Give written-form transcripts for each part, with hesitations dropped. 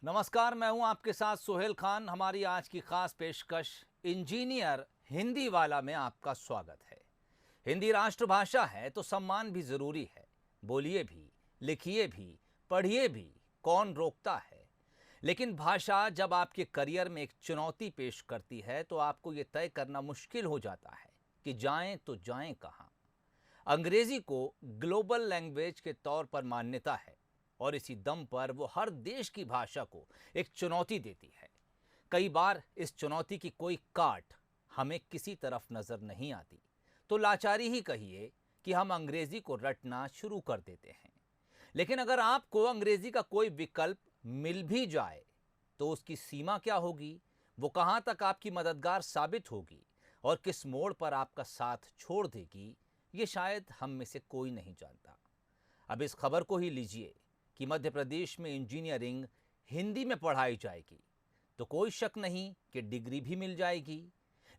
नमस्कार, मैं हूं आपके साथ सोहेल खान। हमारी आज की खास पेशकश इंजीनियर हिंदी वाला में आपका स्वागत है। हिंदी राष्ट्रभाषा है तो सम्मान भी जरूरी है। बोलिए भी, लिखिए भी, पढ़िए भी, कौन रोकता है। लेकिन भाषा जब आपके करियर में एक चुनौती पेश करती है तो आपको ये तय करना मुश्किल हो जाता है कि जाएं तो जाएं कहां। अंग्रेजी को ग्लोबल लैंग्वेज के तौर पर मान्यता है और इसी दम पर वो हर देश की भाषा को एक चुनौती देती है। कई बार इस चुनौती की कोई काट हमें किसी तरफ नजर नहीं आती तो लाचारी ही कहिए कि हम अंग्रेजी को रटना शुरू कर देते हैं। लेकिन अगर आपको अंग्रेजी का कोई विकल्प मिल भी जाए तो उसकी सीमा क्या होगी, वो कहाँ तक आपकी मददगार साबित होगी और किस मोड़ पर आपका साथ छोड़ देगी, ये शायद हम में से कोई नहीं जानता। अब इस खबर को ही लीजिए कि मध्य प्रदेश में इंजीनियरिंग हिंदी में पढ़ाई जाएगी तो कोई शक नहीं कि डिग्री भी मिल जाएगी।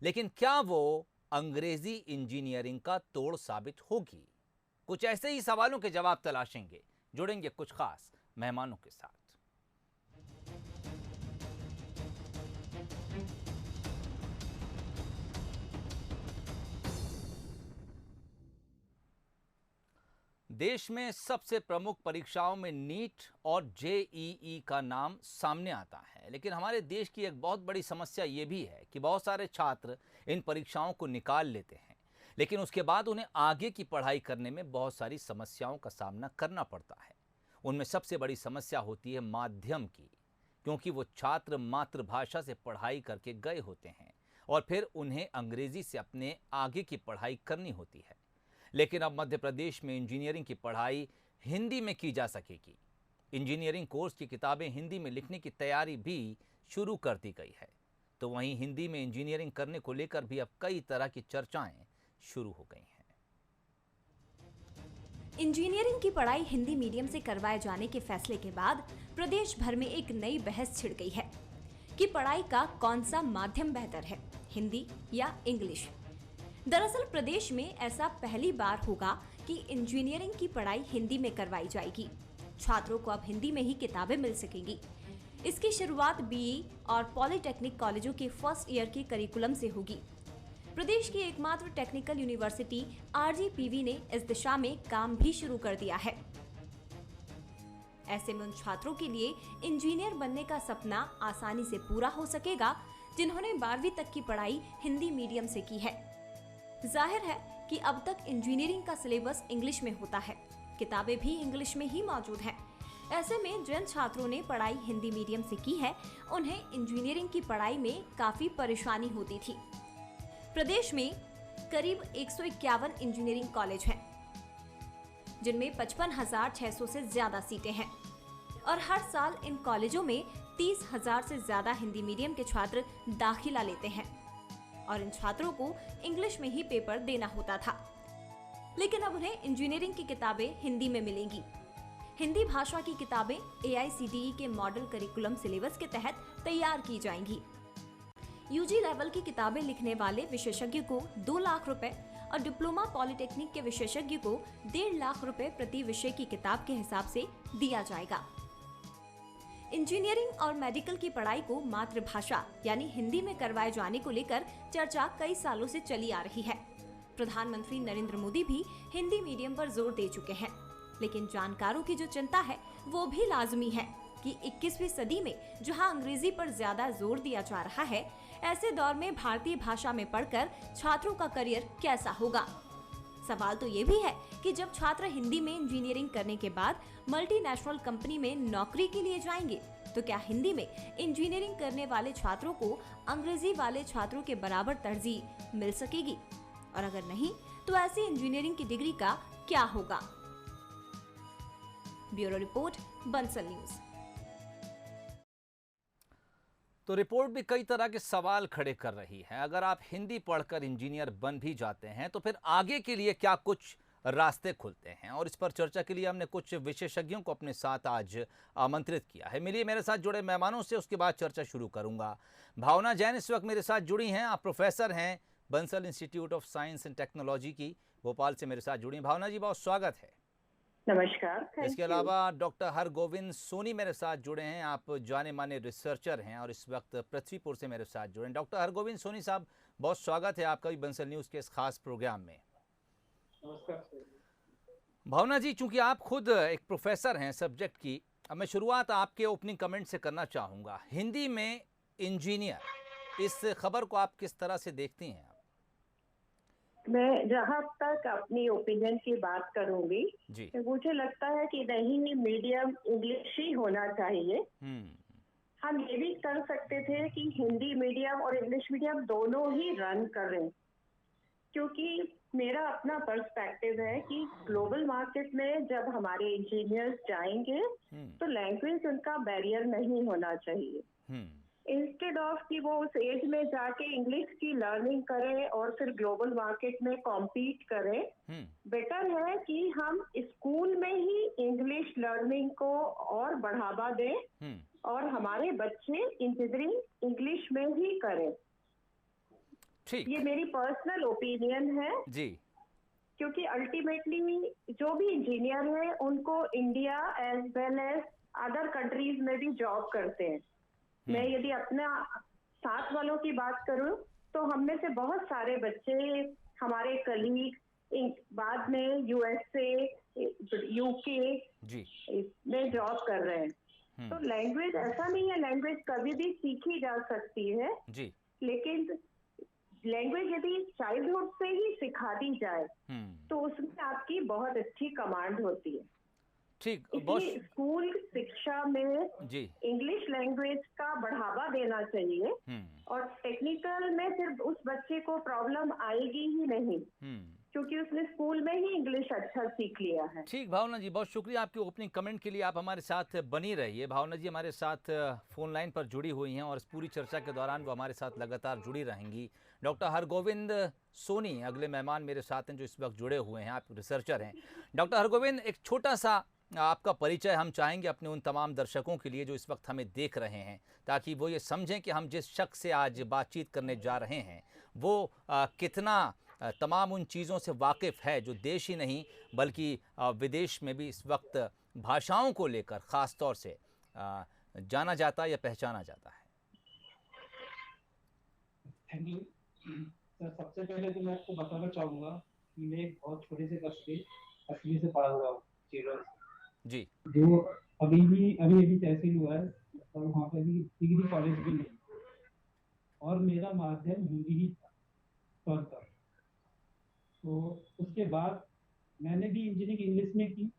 लेकिन क्या वो अंग्रेजी इंजीनियरिंग का तोड़ साबित होगी? कुछ ऐसे ही सवालों के जवाब तलाशेंगे। जुड़ेंगे कुछ खास मेहमानों के साथ। देश में सबसे प्रमुख परीक्षाओं में नीट और जेईई का नाम सामने आता है, लेकिन हमारे देश की एक बहुत बड़ी समस्या ये भी है कि बहुत सारे छात्र इन परीक्षाओं को निकाल लेते हैं, लेकिन उसके बाद उन्हें आगे की पढ़ाई करने में बहुत सारी समस्याओं का सामना करना पड़ता है। उनमें सबसे बड़ी समस्या होती है माध्यम की, क्योंकि वो छात्र मातृभाषा से पढ़ाई करके गए होते हैं और फिर उन्हें अंग्रेजी से अपने आगे की पढ़ाई करनी होती है। लेकिन अब मध्य प्रदेश में इंजीनियरिंग की पढ़ाई हिंदी में की जा सकेगी। इंजीनियरिंग कोर्स की किताबें हिंदी में लिखने की तैयारी भी शुरू कर दी गई है। तो वहीं हिंदी में इंजीनियरिंग करने को लेकर भी अब कई तरह की चर्चाएं शुरू हो गई हैं। इंजीनियरिंग की पढ़ाई हिंदी मीडियम से करवाए जाने के फैसले के बाद प्रदेश भर में एक नई बहस छिड़ गई है कि पढ़ाई का कौन सा माध्यम बेहतर है, हिंदी या इंग्लिश। दरअसल प्रदेश में ऐसा पहली बार होगा कि इंजीनियरिंग की पढ़ाई हिंदी में करवाई जाएगी। छात्रों को अब हिंदी में ही किताबें मिल सकेंगी। इसकी शुरुआत बीई और पॉलिटेक्निक कॉलेजों के फर्स्ट ईयर के करिकुलम से होगी। प्रदेश की एकमात्र टेक्निकल यूनिवर्सिटी आरजीपीवी ने इस दिशा में काम भी शुरू कर दिया है। ऐसे में उन छात्रों के लिए इंजीनियर बनने का सपना आसानी से पूरा हो सकेगा जिन्होंने 12वीं तक की पढ़ाई हिंदी मीडियम से की है। जाहिर है कि अब तक इंजीनियरिंग का सिलेबस इंग्लिश में होता है, किताबें भी इंग्लिश में ही मौजूद हैं। ऐसे में जिन छात्रों ने पढ़ाई हिंदी मीडियम से की है, उन्हें इंजीनियरिंग की पढ़ाई में काफी परेशानी होती थी। प्रदेश में करीब 151 इंजीनियरिंग कॉलेज हैं, जिनमें 55,600 से ज्यादा सीटें हैं और हर साल इन कॉलेजों में 30,000 से ज्यादा हिंदी मीडियम के छात्र दाखिला लेते हैं और इन छात्रों को इंग्लिश में ही पेपर देना होता था। लेकिन अब उन्हें इंजीनियरिंग की किताबें हिंदी में मिलेंगी। हिंदी भाषा की किताबें एआईसीटीई के मॉडल करिकुलम सिलेबस के तहत तैयार की जाएंगी। यूजी लेवल की किताबें लिखने वाले विशेषज्ञ को 2 लाख रुपए और डिप्लोमा पॉलिटेक्निक के विशेषज्ञ को 1.5 लाख रुपए प्रति विषय की किताब के हिसाब से दिया जाएगा। इंजीनियरिंग और मेडिकल की पढ़ाई को मातृभाषा यानी हिंदी में करवाए जाने को लेकर चर्चा कई सालों से चली आ रही है। प्रधानमंत्री नरेंद्र मोदी भी हिंदी मीडियम पर जोर दे चुके हैं, लेकिन जानकारों की जो चिंता है वो भी लाजमी है कि 21वीं सदी में जहां अंग्रेजी पर ज्यादा जोर दिया जा रहा है, ऐसे दौर में भारतीय भाषा में पढ़कर छात्रों का करियर कैसा होगा। सवाल तो ये भी है कि जब छात्र हिंदी में इंजीनियरिंग करने के बाद मल्टीनेशनल कंपनी में नौकरी के लिए जाएंगे तो क्या हिंदी में इंजीनियरिंग करने वाले छात्रों को अंग्रेजी वाले छात्रों के बराबर तरजीह मिल सकेगी, और अगर नहीं तो ऐसी इंजीनियरिंग की डिग्री का क्या होगा। Bureau report, Bansal news. तो रिपोर्ट भी कई तरह के सवाल खड़े कर रही है। अगर आप हिंदी पढ़कर इंजीनियर बन भी जाते हैं तो फिर आगे के लिए क्या कुछ रास्ते खुलते हैं, और इस पर चर्चा के लिए हमने कुछ विशेषज्ञों को अपने साथ आज आमंत्रित किया है। मिलिए मेरे साथ जुड़े मेहमानों से, उसके बाद चर्चा शुरू करूंगा। भावना जैन इस वक्त मेरे साथ जुड़ी हैं। आप प्रोफेसर हैं Bansal institute of science and technology की, भोपाल से मेरे साथ जुड़ी। भावना जी, बहुत स्वागत है। नमस्कार, थैंक इसके यू। अलावा डॉक्टर हरगोविंद सोनी मेरे साथ जुड़े हैं। आप जाने माने रिसर्चर हैं और इस वक्त पृथ्वीपुर से मेरे साथ जुड़े हैं। डॉक्टर हरगोविंद सोनी साहब, बहुत स्वागत है आपका भी बंसल न्यूज़ के इस खास प्रोग्राम में। नमस्कार सर। भावना जी, चूंकि आप खुद एक प्रोफेसर हैं सब्जेक्ट की, अब मैं शुरुआत आपके ओपनिंग कमेंट से करना चाहूँगा। हिंदी में इंजीनियर, इस खबर को आप किस तरह से देखती हैं? मैं जहाँ तक अपनी ओपिनियन की बात करूंगी, जी। मुझे लगता है कि नहीं, मीडियम इंग्लिश ही होना चाहिए। हम ये भी कर सकते थे कि हिंदी मीडियम और इंग्लिश मीडियम दोनों ही रन करें, क्योंकि मेरा अपना पर्सपेक्टिव है कि ग्लोबल मार्केट में जब हमारे इंजीनियर्स जाएंगे तो लैंग्वेज उनका बैरियर नहीं होना चाहिए। इंस्टेड ऑफ कि वो उस एज में जाके इंग्लिश की लर्निंग करें और फिर ग्लोबल मार्केट में कॉम्पीट करें, बेटर है कि हम स्कूल में ही इंग्लिश लर्निंग को और बढ़ावा दें और हमारे बच्चे इंजीनियरिंग इंग्लिश में ही करें। ठीक, ये मेरी पर्सनल ओपिनियन है जी। क्योंकि अल्टीमेटली जो भी इंजीनियर है उनको India as well as other countries में भी जॉब करते हैं। मैं यदि अपना साथ वालों की बात करूं तो हम में से बहुत सारे बच्चे, हमारे कलीग बाद में यूएसए, यूके जी में जॉब कर रहे हैं। तो लैंग्वेज ऐसा नहीं है, लैंग्वेज कभी भी सीखी जा सकती है जी। लेकिन लैंग्वेज यदि चाइल्डहुड से ही सिखा दी जाए तो उसमें आपकी बहुत अच्छी कमांड होती है। ठीक, इसलिए स्कूल शिक्षा में जी इंग्लिश लैंग्वेज का बढ़ावा देना चाहिए और टेक्निकल में सिर्फ उस बच्चे को प्रॉब्लम आएगी ही नहीं क्योंकि उसने स्कूल में ही इंग्लिश अच्छा सीख लिया है। ठीक भावना जी, बहुत शुक्रिया आपके ओपनिंग कमेंट के लिए। आप हमारे साथ बनी रहिए। भावना जी हमारे साथ फ़ोन लाइन पर जुड़ी हुई हैं और इस पूरी चर्चा के दौरान वो हमारे साथ लगातार जुड़ी रहेंगी। डॉक्टर हरगोविंद सोनी अगले मेहमान मेरे साथ हैं जो इस वक्त जुड़े हुए हैं। आप रिसर्चर हैं। डॉक्टर हरगोविंद, एक छोटा सा आपका परिचय हम चाहेंगे अपने उन तमाम दर्शकों के लिए जो इस वक्त हमें देख रहे हैं, ताकि वो ये समझें कि हम जिस शख्स से आज बातचीत करने जा रहे हैं वो कितना तमाम उन चीज़ों से वाकिफ़ है जो देश ही नहीं बल्कि विदेश में भी इस वक्त भाषाओं को लेकर ख़ास तौर से जाना जाता है या पहचाना जाता है। Thank you sir. सबसे पहले तो मैं आपको बताना चाहूँगा कि मैं एक बहुत छोटे से कस्बे से पढ़ा हुआ हूँ, चिल्ड्रन जी। जो अभी तहसील हुआ है और वहाँ पे भी डिग्री कॉलेज भी नहीं और मेरा माध्यम हिंदी ही था। तो उसके बाद मैंने भी इंजीनियरिंग इंग्लिश में की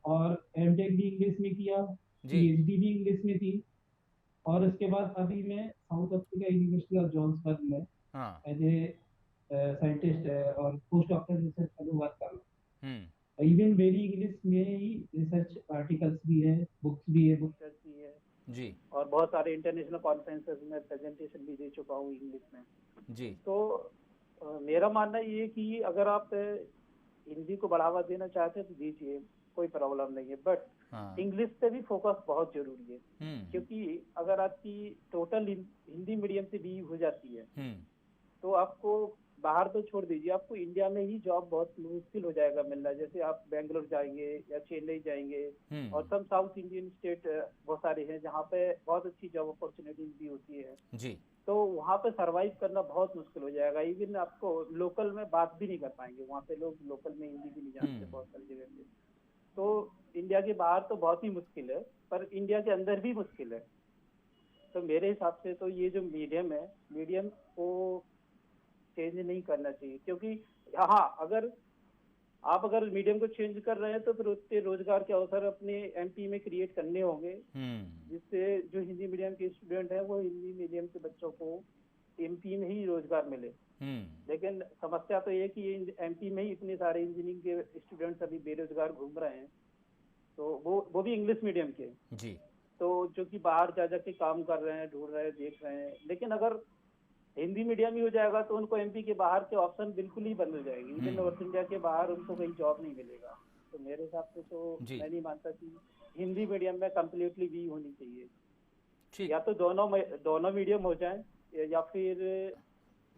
और एमटेक भी इंग्लिश में किया, पीएचडी भी इंग्लिश में थी और उसके बाद अभी मैं south Africa university of Johannesburg में एज ए साइंटिस्ट और post doctor research fellow work कर रहा हूँ। इवन मेरी इंग्लिश में ही रिसर्च आर्टिकल्स भी है, बुक्स भी है, बुक चर्च भी है जी, और बहुत सारे इंटरनेशनल कॉन्फ्रेंसेस में प्रेजेंटेशन भी दे चुका हूँ इंग्लिश में जी। तो मेरा मानना ये है कि अगर आप हिंदी को बढ़ावा देना चाहते हैं तो दीजिए, कोई प्रॉब्लम नहीं है, बट इंग्लिश पे भी फोकस बहुत जरूरी है क्योंकि अगर आपकी टोटल हिंदी मीडियम से भी हो जाती है तो आपको बाहर तो छोड़ दीजिए, आपको इंडिया में ही जॉब बहुत मुश्किल हो जाएगा मिलना। जैसे आप बेंगलोर जाएंगे या चेन्नई जाएंगे और सब साउथ इंडियन स्टेट बहुत सारे हैं जहाँ पे बहुत अच्छी जॉब अपॉर्चुनिटीज भी होती है जी। तो वहाँ पे सरवाइव करना बहुत मुश्किल हो जाएगा। इवन आपको लोकल में बात भी नहीं कर पाएंगे, वहाँ पे लोग लोकल में हिंदी भी नहीं जानते बहुत सारी जगह पे। तो इंडिया के बाहर तो बहुत ही मुश्किल है, पर इंडिया के अंदर भी मुश्किल है। तो मेरे हिसाब से तो ये जो मीडियम है, मीडियम को चेंज नहीं करना चाहिए क्योंकि हाँ, अगर मीडियम को चेंज कर रहे हैं तो फिर उतने रोजगार के अवसर अपने एमपी में क्रिएट करने होंगे जिससे जो हिंदी मीडियम के स्टूडेंट हैं वो हिंदी मीडियम के बच्चों को एमपी में ही रोजगार मिले। लेकिन समस्या तो ये कि एमपी में ही इतने सारे इंजीनियरिंग के स्टूडेंट्स अभी बेरोजगार घूम रहे हैं, तो वो भी इंग्लिश मीडियम के जी। तो जो कि बाहर जा के काम कर रहे हैं, ढूंढ रहे हैं, देख रहे हैं। लेकिन अगर हिंदी मीडियम ही हो जाएगा तो उनको एमपी के बाहर के ऑप्शन बिल्कुल ही बंद हो जाएंगे। इवन नॉर्थ इंडिया के बाहर उनको कहीं जॉब नहीं मिलेगा। तो मेरे हिसाब से तो मैं नहीं मानता कि हिंदी मीडियम में कम्प्लीटली भी होनी चाहिए। या तो दोनों मीडियम हो जाए या फिर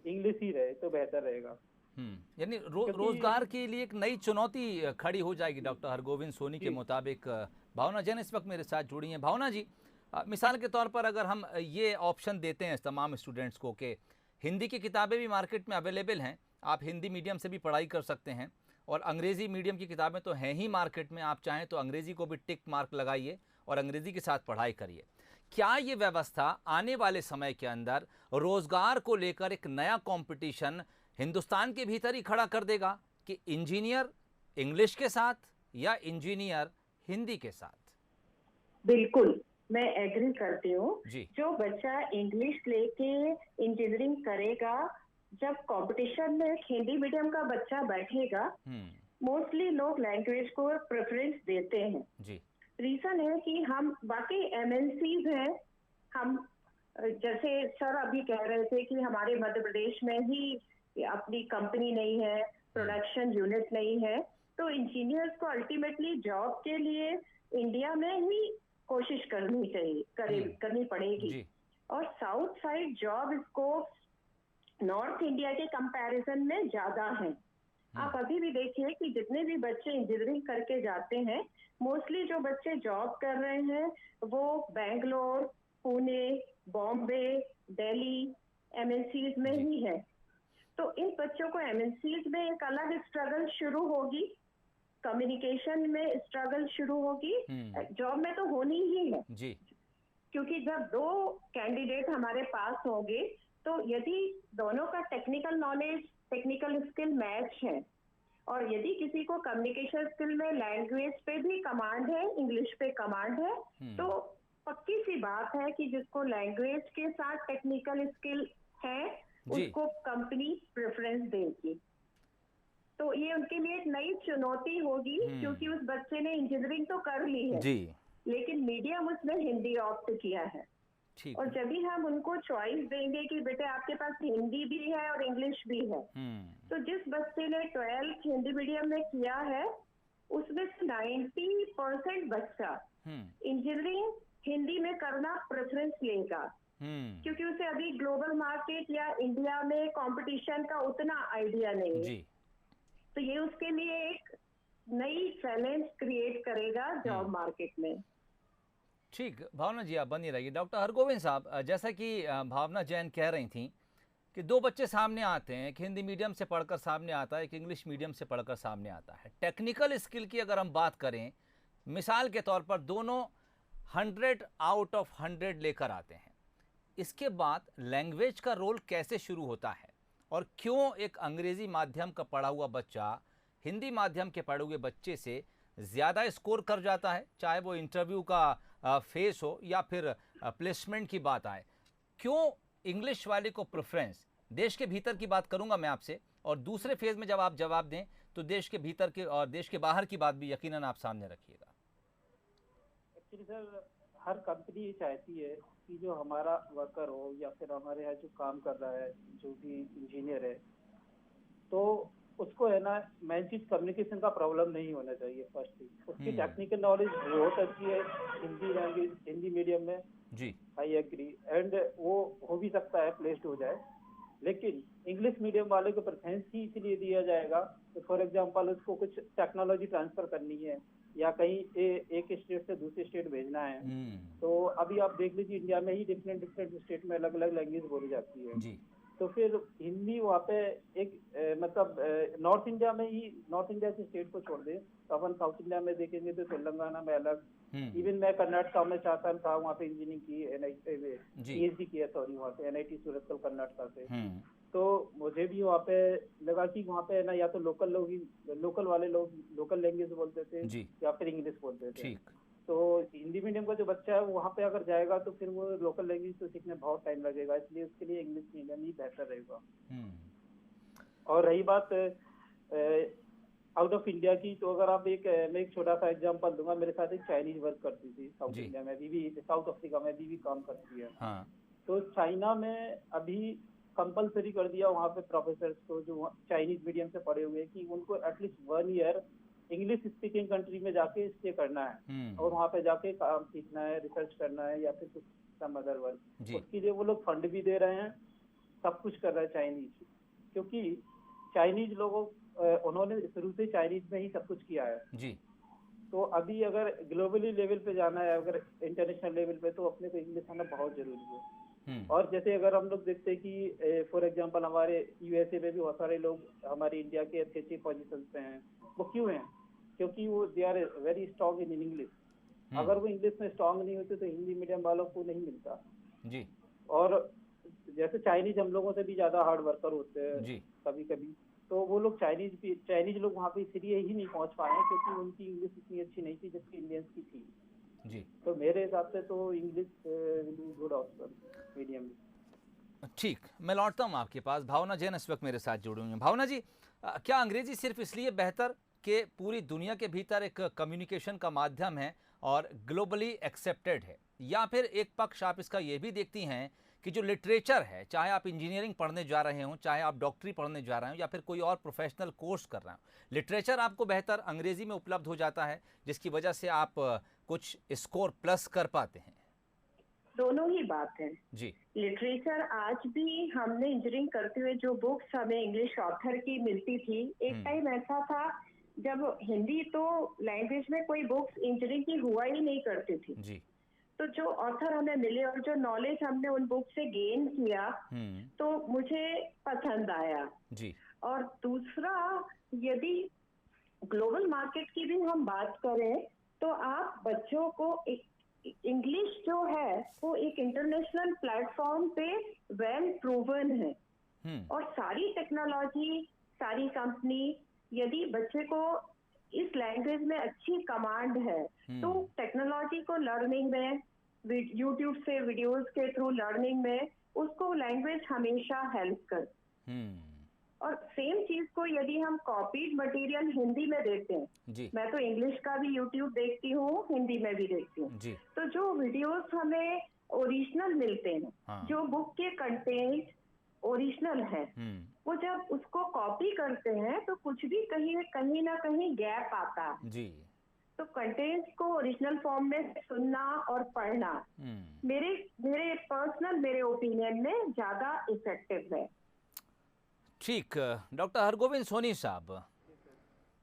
इंग्लिश ही रहे तो बेहतर रहेगा। यानी रोजगार के लिए एक नई चुनौती खड़ी हो जाएगी डॉक्टर हरगोविंद सोनी के मुताबिक। भावना जैन इस वक्त मेरे साथ जुड़ी हैं। भावना जी, मिसाल के तौर पर अगर हम ये ऑप्शन देते हैं तमाम स्टूडेंट्स को कि हिंदी की किताबें भी मार्केट में अवेलेबल हैं, आप हिंदी मीडियम से भी पढ़ाई कर सकते हैं, और अंग्रेज़ी मीडियम की किताबें तो हैं ही मार्केट में, आप चाहें तो अंग्रेज़ी को भी टिक मार्क लगाइए और अंग्रेज़ी के साथ पढ़ाई करिए। क्या ये व्यवस्था आने वाले समय के अंदर रोज़गार को लेकर एक नया कंपटीशन हिंदुस्तान के भीतर ही खड़ा कर देगा कि इंजीनियर इंग्लिश के साथ या इंजीनियर हिंदी के साथ? बिल्कुल, मैं एग्री करती हूँ। जो बच्चा इंग्लिश लेके इंजीनियरिंग करेगा, जब कंपटीशन में हिंदी मीडियम का बच्चा बैठेगा, मोस्टली लोग लैंग्वेज को प्रेफरेंस देते हैं। जी। रीजन है कि हम बाकी एमएनसीज हैं, हम जैसे सर अभी कह रहे थे कि हमारे मध्य प्रदेश में ही अपनी कंपनी नहीं है, प्रोडक्शन यूनिट नहीं है, तो इंजीनियर्स को अल्टीमेटली जॉब के लिए इंडिया में ही कोशिश करनी चाहिए, करनी पड़ेगी। और south side job scope north India के कंपैरिजन में ज्यादा है। आप अभी भी देखिए कि जितने भी बच्चे इंजीनियरिंग करके जाते हैं, मोस्टली जो बच्चे जॉब कर रहे हैं वो बेंगलोर, पुणे, बॉम्बे, दिल्ली एमएनसीज में ही है। तो इन बच्चों को एमएनसीज में एक अलग स्ट्रगल शुरू होगी, कम्युनिकेशन में स्ट्रगल शुरू होगी, जॉब में तो होनी ही है जी। क्योंकि जब दो कैंडिडेट हमारे पास होंगे, तो यदि दोनों का technical knowledge, technical skill match है, और यदि किसी को कम्युनिकेशन स्किल में लैंग्वेज पे भी कमांड है, इंग्लिश पे कमांड है, तो पक्की सी बात है कि जिसको लैंग्वेज के साथ टेक्निकल स्किल है उसको कंपनी प्रेफरेंस देगी। तो ये उनके लिए एक नई चुनौती होगी, क्योंकि उस बच्चे ने इंजीनियरिंग तो कर ली है जी, लेकिन मीडियम उसने हिंदी ऑप्ट किया है। और जब भी हम उनको चॉइस देंगे कि बेटे आपके पास हिंदी भी है और इंग्लिश भी है, तो जिस बच्चे ने 12th हिंदी मीडियम में किया है, उसमें 90% बच्चा इंजीनियरिंग हिंदी में करना प्रेफरेंस लेगा, क्योंकि उसे अभी ग्लोबल मार्केट या इंडिया में कंपटीशन का उतना आइडिया नहीं है। तो ये उसके लिए एक नई चैलेंज क्रिएट करेगा जॉब मार्केट में। ठीक, भावना जी आप बनी रहिए। डॉक्टर हरगोविंद साहब, जैसा कि भावना जैन कह रही थी कि दो बच्चे सामने आते हैं, एक हिंदी मीडियम से पढ़कर सामने आता है, एक इंग्लिश मीडियम से पढ़कर सामने आता है। टेक्निकल स्किल की अगर हम बात करें, मिसाल के तौर पर दोनों 100 आउट ऑफ 100 लेकर आते हैं, इसके बाद लैंग्वेज का रोल कैसे शुरू होता है, और क्यों एक अंग्रेज़ी माध्यम का पढ़ा हुआ बच्चा हिंदी माध्यम के पढ़े हुए बच्चे से ज़्यादा स्कोर कर जाता है, चाहे वो इंटरव्यू का फेस हो या फिर प्लेसमेंट की बात आए? क्यों इंग्लिश वाले को प्रेफरेंस? देश के भीतर की बात करूंगा मैं आपसे, और दूसरे फेज में जब आप जवाब दें तो देश के भीतर के और देश के बाहर की बात भी यकीनन आप सामने रखिएगा। एक्चुअली सर, हर कंपनी ये चाहती है कि जो हमारा वर्कर हो या फिर हमारे यहाँ जो काम कर रहा है, जो भी इंजीनियर है, तो उसको है ना मेन चीज कम्युनिकेशन का प्रॉब्लम नहीं होना चाहिए। फर्स्ट थिंग, उसकी टेक्निकल नॉलेज बहुत अच्छी है हिंदी लैंग्वेज, हिंदी मीडियम में जी, आई एग्री, एंड वो हो भी सकता है प्लेस्ड हो जाए, लेकिन इंग्लिश मीडियम वाले को प्रेफरेंस ही इसलिए दिया जाएगा तो फॉर एग्जांपल उसको कुछ टेक्नोलॉजी ट्रांसफर करनी है या कहीं एक स्टेट से दूसरे स्टेट भेजना है, तो अभी आप देख लीजिए इंडिया में ही डिफरेंट स्टेट में अलग अलग लैंग्वेज बोली जाती है जी। तो फिर हिंदी वहाँ पे एक मतलब नॉर्थ इंडिया में ही, नॉर्थ इंडिया के स्टेट को छोड़ दें तो अपन साउथ इंडिया में देखेंगे तो तेलंगाना में अलग, इवन मैं कर्नाटका में चाहता था, वहाँ पे इंजीनियरिंग की, पीएचडी किया सॉरी, वहाँ पे NIT सूरत कर्नाटका से, तो मुझे भी वहाँ पे लगा कि वहाँ पे ना या तो लोकल वाले लोग लोकल लैंग्वेज बोलते थे या फिर इंग्लिश बोलते थे। तो हिंदी मीडियम का जो बच्चा है वहाँ पे अगर जाएगा तो फिर वो लोकल लैंग्वेज तो सीखने बहुत टाइम लगेगा, इसलिए उसके लिए इंग्लिश मीडियम ही बेहतर रहेगा। और रही बात आउट ऑफ इंडिया की, तो अगर आप मैं एक छोटा सा एग्जांपल दूंगा, मेरे साथ एक चाइनीज वर्क करती थी साउथ इंडिया में, अभी भी साउथ अफ्रीका में अभी भी काम करती है। तो चाइना में अभी कंपलसरी कर दिया वहाँ पे प्रोफेसर को जो चाइनीज मीडियम से पढ़े हुए कि उनको at least 1 year English speaking country में जाके स्टे करना है और वहाँ पे जाके काम सीखना है, रिसर्च करना है या फिर कुछ सम अदर वर्क। उसके लिए वो लोग फंड भी दे रहे हैं, सब कुछ कर रहे हैं चाइनीज, क्योंकि चाइनीज लोगों उन्होंने शुरू से चाइनीज में ही सब कुछ किया है जी। तो अभी अगर ग्लोबली लेवल पे जाना है, अगर इंटरनेशनल लेवल पे, तो अपने को इंग्लिश आना बहुत जरूरी है। और जैसे अगर हम लोग देखते हैं कि फॉर एग्जांपल हमारे यूएसए में भी बहुत सारे लोग हमारे इंडिया के अच्छी अच्छी पोजीशन पे हैं, वो क्यों हैं? क्योंकि वो they are very strong in English. अगर वो इंग्लिश में स्ट्रांग नहीं होते तो हिंदी मीडियम वालों को नहीं मिलता जी। और जैसे चाइनीज हम लोगों से भी ज्यादा हार्ड वर्कर होते हैं कभी कभी, तो वो लोग चाइनीज लोग वहाँ पे इसलिए ही नहीं पहुँच पाए क्योंकि उनकी इंग्लिश इतनी अच्छी नहीं थी जितनी इंडियंस की थी जी। तो मेरे हिसाब से तो इंग्लिश गुड ऑप्शन मीडियम में। ठीक, मैं लौटता हूँ आपके पास। भावना जैन इस वक्त मेरे साथ जुड़े हुए हैं। भावना जी, क्या अंग्रेजी सिर्फ इसलिए बेहतर कि पूरी दुनिया के भीतर एक कम्युनिकेशन का माध्यम है और ग्लोबली एक्सेप्टेड है, या फिर एक पक्ष आप इसका ये भी देखती हैं कि जो लिटरेचर है, चाहे आप इंजीनियरिंग पढ़ने जा रहे हों, चाहे आप डॉक्टरी पढ़ने जा रहे हों, या फिर कोई और प्रोफेशनल कोर्स कर रहे हों, लिटरेचर आपको बेहतर अंग्रेजी में उपलब्ध हो जाता है जिसकी वजह से आप कुछ स्कोर प्लस कर पाते हैं? दोनों ही बात है जी। लिटरेचर आज भी हमने इंजीनियरिंग करते हुए जो बुक्स हमें इंग्लिश ऑथर की मिलती थी, एक टाइम ऐसा था जब हिंदी तो लैंग्वेज में कोई बुक्स इंजीनियरिंग की हुआ ही नहीं करती थी जी। तो जो ऑथर हमें मिले और जो नॉलेज हमने उन बुक से गेन किया तो मुझे पसंद आया जी। और दूसरा, यदि ग्लोबल मार्केट की भी हम बात करें तो आप बच्चों को इंग्लिश जो है वो एक इंटरनेशनल प्लेटफॉर्म पे वेल प्रूवन है और सारी टेक्नोलॉजी, सारी कंपनी, यदि बच्चे को इस लैंग्वेज में अच्छी कमांड है तो टेक्नोलॉजी को लर्निंग में, यूट्यूब से वीडियोस के थ्रू लर्निंग में उसको लैंग्वेज हमेशा हेल्प कर। और सेम चीज को यदि हम कॉपीड मटेरियल हिंदी में देखते हैं, मैं तो इंग्लिश का भी यूट्यूब देखती हूँ, हिंदी में भी देखती हूँ, तो जो वीडियोस हमें ओरिजिनल मिलते हैं, जो बुक के कंटेंट ओरिजिनल है, वो जब उसको कॉपी करते हैं तो कुछ भी कहीं ना कहीं गैप आता है जी। तो कंटेंट्स को ओरिजिनल फॉर्म में सुनना और पढ़ना मेरे पर्सनल ओपिनियन में ज्यादा इफेक्टिव है। ठीक, डॉक्टर हरगोविंद सोनी साहब,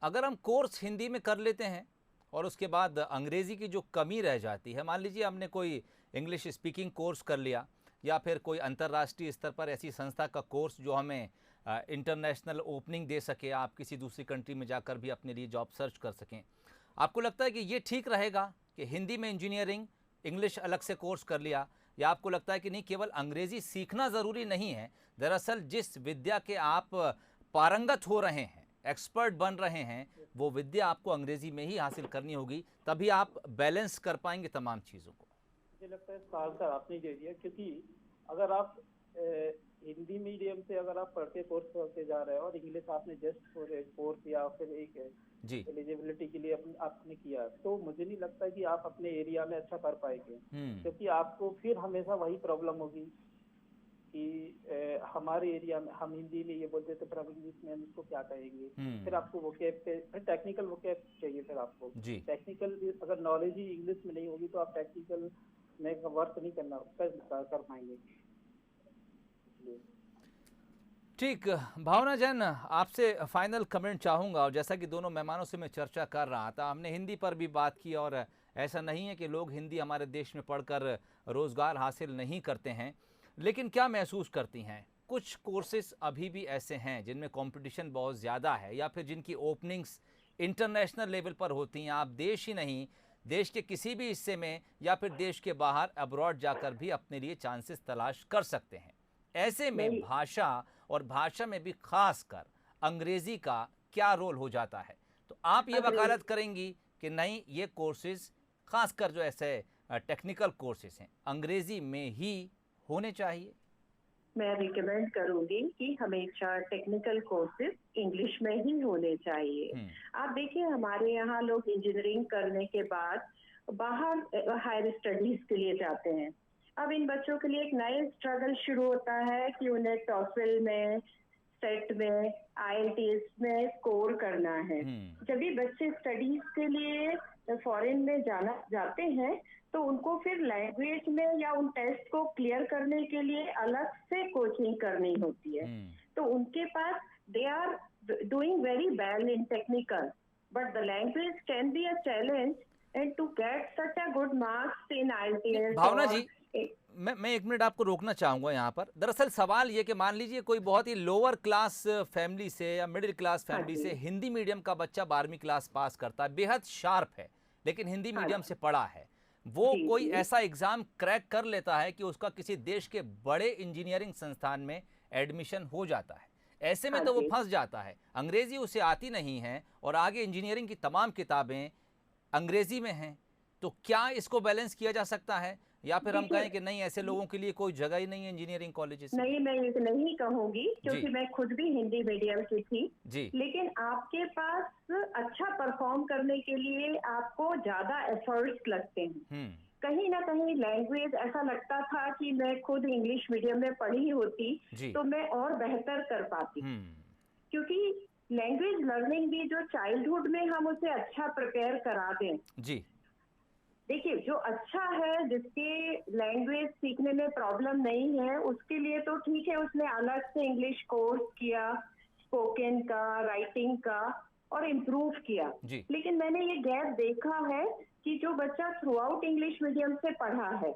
अगर हम कोर्स हिंदी में कर लेते हैं और उसके बाद अंग्रेजी की जो कमी रह जाती है, मान लीजिए हमने कोई इंग्लिश स्पीकिंग कोर्स कर लिया या फिर कोई अंतर्राष्ट्रीय स्तर पर ऐसी संस्था का कोर्स जो हमें इंटरनेशनल ओपनिंग दे सके, आप किसी दूसरी कंट्री में जाकर भी अपने लिए जॉब सर्च कर सकें, आपको लगता है कि ये ठीक रहेगा कि हिंदी में इंजीनियरिंग, इंग्लिश अलग से कोर्स कर लिया, या आपको लगता है कि नहीं, केवल अंग्रेजी सीखना ज़रूरी नहीं है, दरअसल जिस विद्या के आप पारंगत हो रहे हैं, एक्सपर्ट बन रहे हैं, वो विद्या आपको अंग्रेजी में ही हासिल करनी होगी, तभी आप बैलेंस कर पाएंगे तमाम चीज़ों को? मुझे लगता है सवाल सर आपने दे दिया, क्योंकि अगर आप हिंदी मीडियम से अगर आप पढ़ के कोर्स करके जा रहे हो और इंग्लिश आपने जस्ट कोर्स या फिर एक एलिजिबिलिटी के लिए आपने किया, तो मुझे नहीं लगता कि आप अपने एरिया में अच्छा कर पाएंगे, क्योंकि आपको फिर हमेशा वही प्रॉब्लम होगी कि हमारे एरिया में हम हिंदी में ये बोलते थे, फिर हम इंग्लिश में हम इसको क्या कहेंगे, फिर आपको वोकैब पे, फिर टेक्निकल वोकैब चाहिए, फिर आपको टेक्निकल अगर नॉलेज ही इंग्लिश में नहीं होगी तो आप टेक्निकल में वर्क नहीं कर पाएंगे। ठीक, भावना जैन, आपसे फाइनल कमेंट चाहूँगा, और जैसा कि दोनों मेहमानों से मैं चर्चा कर रहा था, हमने हिंदी पर भी बात की, और ऐसा नहीं है कि लोग हिंदी हमारे देश में पढ़कर रोज़गार हासिल नहीं करते हैं, लेकिन क्या महसूस करती हैं, कुछ कोर्सेज अभी भी ऐसे हैं जिनमें कंपटीशन बहुत ज़्यादा है, या फिर जिनकी ओपनिंग्स इंटरनेशनल लेवल पर होती हैं, आप देश ही नहीं, देश के किसी भी हिस्से में या फिर देश के बाहर अब्रॉड जाकर भी अपने लिए चांसेस तलाश कर सकते हैं। ऐसे में भाषा, और भाषा में भी खासकर अंग्रेजी का क्या रोल हो जाता है? तो आप ये वकालत करेंगी कि नहीं, ये कोर्सेज खासकर जो ऐसे टेक्निकल कोर्सेज हैं अंग्रेजी में ही होने चाहिए? मैं रिकमेंड करूंगी कि हमेशा टेक्निकल कोर्सेज इंग्लिश में ही होने चाहिए। आप देखिए, हमारे यहाँ लोग इंजीनियरिंग करने के बाद बाहर हायर स्टडीज के लिए जाते हैं। अब इन बच्चों के लिए एक नया स्ट्रगल शुरू होता है कि उन्हें टॉफल में, सेट में, IELTS में स्कोर करना है। जब भी बच्चे स्टडीज के लिए फॉरेन में जाते हैं तो उनको फिर लैंग्वेज में या उन टेस्ट को क्लियर करने के लिए अलग से कोचिंग करनी होती है। तो उनके पास they are doing very well in technical, but the language can be a challenge, and to get such a good marks in IELTS. भावना जी, मैं एक मिनट आपको रोकना चाहूँगा यहाँ पर। दरअसल सवाल ये कि मान लीजिए कोई बहुत ही लोअर क्लास फैमिली से या मिडिल क्लास फैमिली से हिंदी मीडियम का बच्चा 12वीं क्लास पास करता है, बेहद शार्प है, लेकिन हिंदी मीडियम से पढ़ा है, वो कोई ऐसा एग्ज़ाम क्रैक कर लेता है कि उसका किसी देश के बड़े इंजीनियरिंग संस्थान में एडमिशन हो जाता है। ऐसे में तो वो फंस जाता है, अंग्रेज़ी उसे आती नहीं है और आगे इंजीनियरिंग की तमाम किताबें अंग्रेज़ी में हैं, तो क्या इसको बैलेंस किया जा सकता है, या फिर हम कहें कि नहीं, ऐसे लोगों के लिए कोई जगह ही नहीं है इंजीनियरिंग कॉलेजेस? नहीं, मैं ये नहीं कहूंगी, क्योंकि मैं खुद भी हिंदी मीडियम की थी जी। लेकिन आपके पास अच्छा परफॉर्म करने के लिए आपको ज्यादा एफर्ट्स लगते हैं। कहीं ना कहीं लैंग्वेज ऐसा लगता था कि मैं खुद इंग्लिश मीडियम में पढ़ी होती तो मैं और बेहतर कर पाती, क्योंकि लैंग्वेज लर्निंग भी जो चाइल्डहुड में हम उसे अच्छा प्रिपेयर करा दें जी। देखिए, जो अच्छा है, जिसके लैंग्वेज सीखने में प्रॉब्लम नहीं है, उसके लिए तो ठीक है, उसने अलग से इंग्लिश कोर्स किया, स्पोकन का, राइटिंग का, और इम्प्रूव किया। लेकिन मैंने ये गैप देखा है कि जो बच्चा थ्रू आउट इंग्लिश मीडियम से पढ़ा है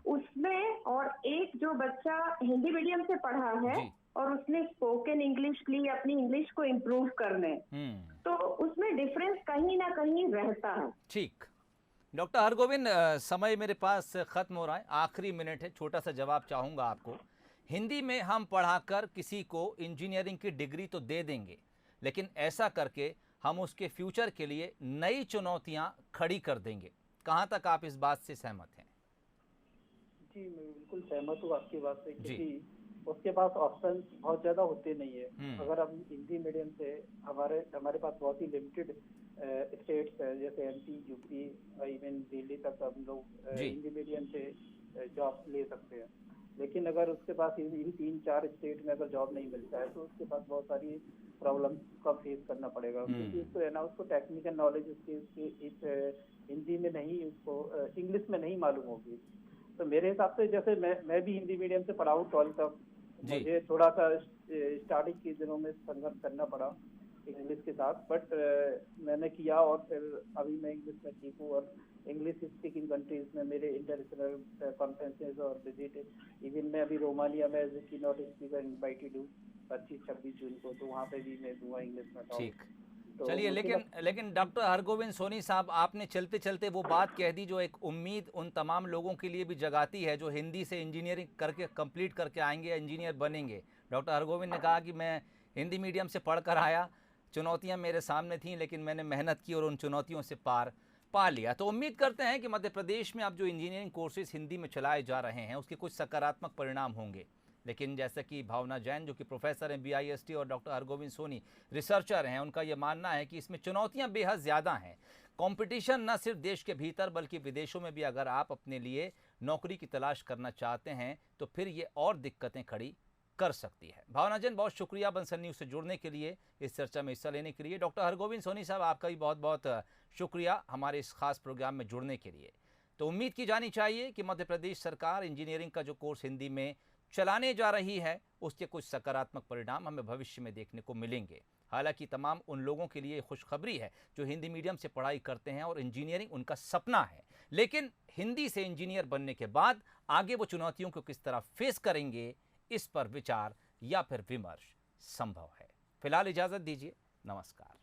उसमें, और एक जो बच्चा हिंदी मीडियम से पढ़ा है और उसने स्पोकन इंग्लिश ली अपनी इंग्लिश को इम्प्रूव करने, तो उसमें डिफरेंस कहीं ना कहीं रहता है। ठीक। डॉक्टर हरगोविंद, समय मेरे पास ख़त्म हो रहा है, आखिरी मिनट है, छोटा सा जवाब चाहूँगा आपको। हिंदी में हम पढ़ाकर किसी को इंजीनियरिंग की डिग्री तो दे देंगे, लेकिन ऐसा करके हम उसके फ्यूचर के लिए नई चुनौतियाँ खड़ी कर देंगे। कहाँ तक आप इस बात से सहमत हैं? जी, मैं बिल्कुल सहमत हूँ आपकी बात से, क्योंकि उसके पास ऑप्शन बहुत ज़्यादा होते नहीं है। अगर हम हिंदी मीडियम से, हमारे पास बहुत ही लिमिटेड स्टेट्स है, जैसे MP, UP, इवन दिल्ली तक हम लोग हिंदी मीडियम से जॉब ले सकते हैं। लेकिन अगर उसके पास इन 3-4 स्टेट में अगर जॉब नहीं मिलता है तो उसके पास बहुत सारी प्रॉब्लम का फेस करना पड़ेगा, क्योंकि उसको है ना, उसको टेक्निकल नॉलेज उसकी इस हिंदी में नहीं, उसको इंग्लिश में नहीं मालूम होगी। तो मेरे हिसाब से, जैसे मैं भी हिंदी मीडियम से पढ़ा हूँ 12th तक, मुझे थोड़ा सा स्टार्टिंग के दिनों में संघर्ष करना पड़ा इंग्लिश के साथ, बट मैंने किया और फिर अभी मैं इंग्लिश में ठीक हूँ, और इंग्लिश स्पीकिंग कंट्रीज में मेरे इंटरनेशनल कॉन्फ्रेंसेज और विजिट, इवन मैं अभी रोमानिया में as a keynote speaker invited हूँ 25-26 जून को, तो वहाँ पे भी मैं दूंगा इंग्लिश में टॉक। तो चलिए, लेकिन डॉक्टर हरगोविंद सोनी साहब, आपने चलते चलते वो बात कह दी जो एक उम्मीद उन तमाम लोगों के लिए भी जगाती है जो हिंदी से इंजीनियरिंग करके कंप्लीट करके आएंगे, इंजीनियर बनेंगे। डॉक्टर हरगोविंद ने कहा कि मैं हिंदी मीडियम से पढ़ कर आया, चुनौतियां मेरे सामने थीं, लेकिन मैंने मेहनत की और उन चुनौतियों से पार पा लिया। तो उम्मीद करते हैं कि मध्य प्रदेश में अब जो इंजीनियरिंग कोर्सेज हिंदी में चलाए जा रहे हैं उसके कुछ सकारात्मक परिणाम होंगे। लेकिन जैसा कि भावना जैन, जो कि प्रोफेसर हैं BIST, और डॉक्टर हरगोविंद सोनी रिसर्चर हैं, उनका ये मानना है कि इसमें चुनौतियां बेहद ज़्यादा हैं। कंपटीशन न सिर्फ देश के भीतर बल्कि विदेशों में भी अगर आप अपने लिए नौकरी की तलाश करना चाहते हैं तो फिर ये और दिक्कतें खड़ी कर सकती है। भावना जैन, बहुत शुक्रिया बंसल न्यूज़ से जुड़ने के लिए, इस चर्चा में हिस्सा लेने के लिए। डॉक्टर हरगोविंद सोनी साहब, आपका भी बहुत बहुत शुक्रिया हमारे इस खास प्रोग्राम में जुड़ने के लिए। तो उम्मीद की जानी चाहिए कि मध्य प्रदेश सरकार इंजीनियरिंग का जो कोर्स हिंदी में चलाने जा रही है उसके कुछ सकारात्मक परिणाम हमें भविष्य में देखने को मिलेंगे। हालांकि तमाम उन लोगों के लिए खुशखबरी है जो हिंदी मीडियम से पढ़ाई करते हैं और इंजीनियरिंग उनका सपना है, लेकिन हिंदी से इंजीनियर बनने के बाद आगे वो चुनौतियों को किस तरह फेस करेंगे, इस पर विचार या फिर विमर्श संभव है। फिलहाल इजाज़त दीजिए, नमस्कार।